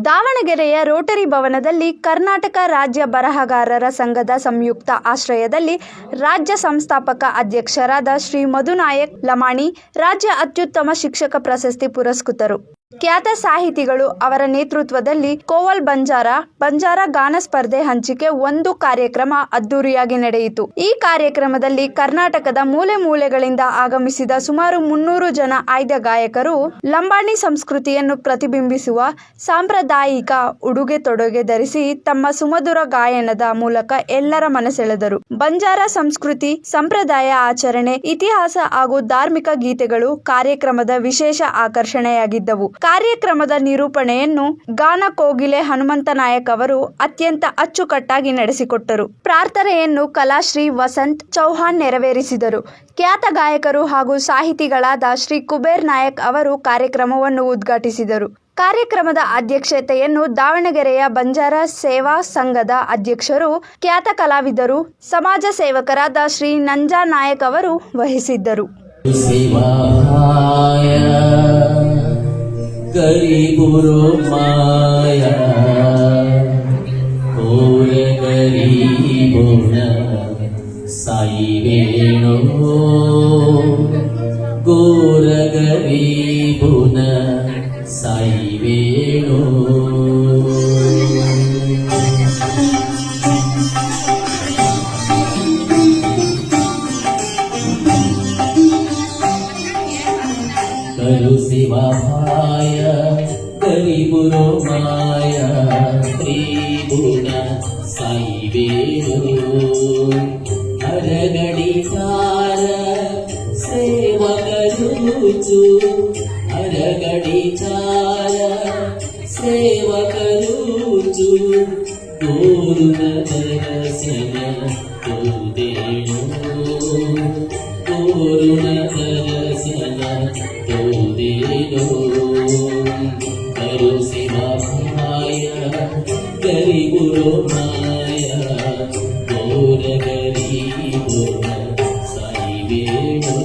ದಾವಣಗೆರೆಯ ರೋಟರಿ ಭವನದಲ್ಲಿ ಕರ್ನಾಟಕ ರಾಜ್ಯ ಬರಹಗಾರರ ಸಂಘದ ಸಂಯುಕ್ತ ಆಶ್ರಯದಲ್ಲಿ ರಾಜ್ಯ ಸಂಸ್ಥಾಪಕ ಅಧ್ಯಕ್ಷರಾದ ಶ್ರೀ ಮಧುನಾಯಕ್ ಲಮಾಣಿ ರಾಜ್ಯ ಅತ್ಯುತ್ತಮ ಶಿಕ್ಷಕ ಪ್ರಶಸ್ತಿ ಪುರಸ್ಕೃತರು. ಖ್ಯಾತ ಸಾಹಿತಿಗಳು ಅವರ ನೇತೃತ್ವದಲ್ಲಿ ಕೋವಲ್ ಬಂಜಾರ ಗಾನ ಸ್ಪರ್ಧೆ ಹಂಚಿಕೆ ಒಂದು ಕಾರ್ಯಕ್ರಮ ಅದ್ದೂರಿಯಾಗಿ ನಡೆಯಿತು. ಈ ಕಾರ್ಯಕ್ರಮದಲ್ಲಿ ಕರ್ನಾಟಕದ ಮೂಲೆ ಮೂಲೆಗಳಿಂದ ಆಗಮಿಸಿದ ಸುಮಾರು 300 ಜನ ಆಯ್ದ ಗಾಯಕರು ಲಂಬಾಣಿ ಸಂಸ್ಕೃತಿಯನ್ನು ಪ್ರತಿಬಿಂಬಿಸುವ ಸಾಂಪ್ರದಾಯಿಕ ಉಡುಗೆ ತೊಡುಗೆ ಧರಿಸಿ ತಮ್ಮ ಸುಮಧುರ ಗಾಯನದ ಮೂಲಕ ಎಲ್ಲರ ಮನಸೆಳೆದರು. ಬಂಜಾರ ಸಂಸ್ಕೃತಿ, ಸಂಪ್ರದಾಯ, ಆಚರಣೆ, ಇತಿಹಾಸ ಹಾಗೂ ಧಾರ್ಮಿಕ ಗೀತೆಗಳು ಕಾರ್ಯಕ್ರಮದ ವಿಶೇಷ ಆಕರ್ಷಣೆಯಾಗಿದ್ದವು. ಕಾರ್ಯಕ್ರಮದ ನಿರೂಪಣೆಯನ್ನು ಗಾನ ಕೋಗಿಲೆ ಹನುಮಂತ ನಾಯಕ್ ಅವರು ಅತ್ಯಂತ ಅಚ್ಚುಕಟ್ಟಾಗಿ ನಡೆಸಿಕೊಟ್ಟರು. ಪ್ರಾರ್ಥನೆಯನ್ನು ಕಲಾಶ್ರೀ ವಸಂತ್ ಚೌಹಾಣ್ ನೆರವೇರಿಸಿದರು. ಖ್ಯಾತ ಗಾಯಕರು ಹಾಗೂ ಸಾಹಿತಿಗಳಾದ ಶ್ರೀ ಕುಬೇರ್ ನಾಯಕ್ ಅವರು ಕಾರ್ಯಕ್ರಮವನ್ನು ಉದ್ಘಾಟಿಸಿದರು. ಕಾರ್ಯಕ್ರಮದ ಅಧ್ಯಕ್ಷತೆಯನ್ನು ದಾವಣಗೆರೆಯ ಬಂಜಾರ ಸೇವಾ ಸಂಘದ ಅಧ್ಯಕ್ಷರು, ಖ್ಯಾತ ಕಲಾವಿದರು, ಸಮಾಜ ಸೇವಕರಾದ ಶ್ರೀ ನಂಜಾ ನಾಯಕ್ ಅವರು ವಹಿಸಿದ್ದರು. ಗರೀಬುರೋ ಮಾಯಾ ಕೋರ ಗರೀಬುನ ಸಾಯಿ ವೇಣೋ ಗೋರ ಗರೀಬುನ ಸಾಯಿ ವೇಣೋ ಕರು ಶಿವಾ ಭಾಯ ಗರೀಬುರೋ ಮಾಯಾ ತ್ರಿಭುವನ ಸಾಯಿ ವೇಣೋ ಹರಗಡಿಚಾರ ಸೇವಕರುಚು ಹರಗಡಿಚಾರ ಸೇವಕರುಚು ತೋರುನ ದರ್ಶನ ತೋದೇಣೋ ತೋರುನ ದರ್ಶನ ತೋದೇಣೋ ಕರು ಶಿವಾ ಭಾಯ ಗರೀಬುರೋ ಮಾಯಾ ಗೋರ ಗರೀಬುನ ಸಾಯಿ ವೇಣೋ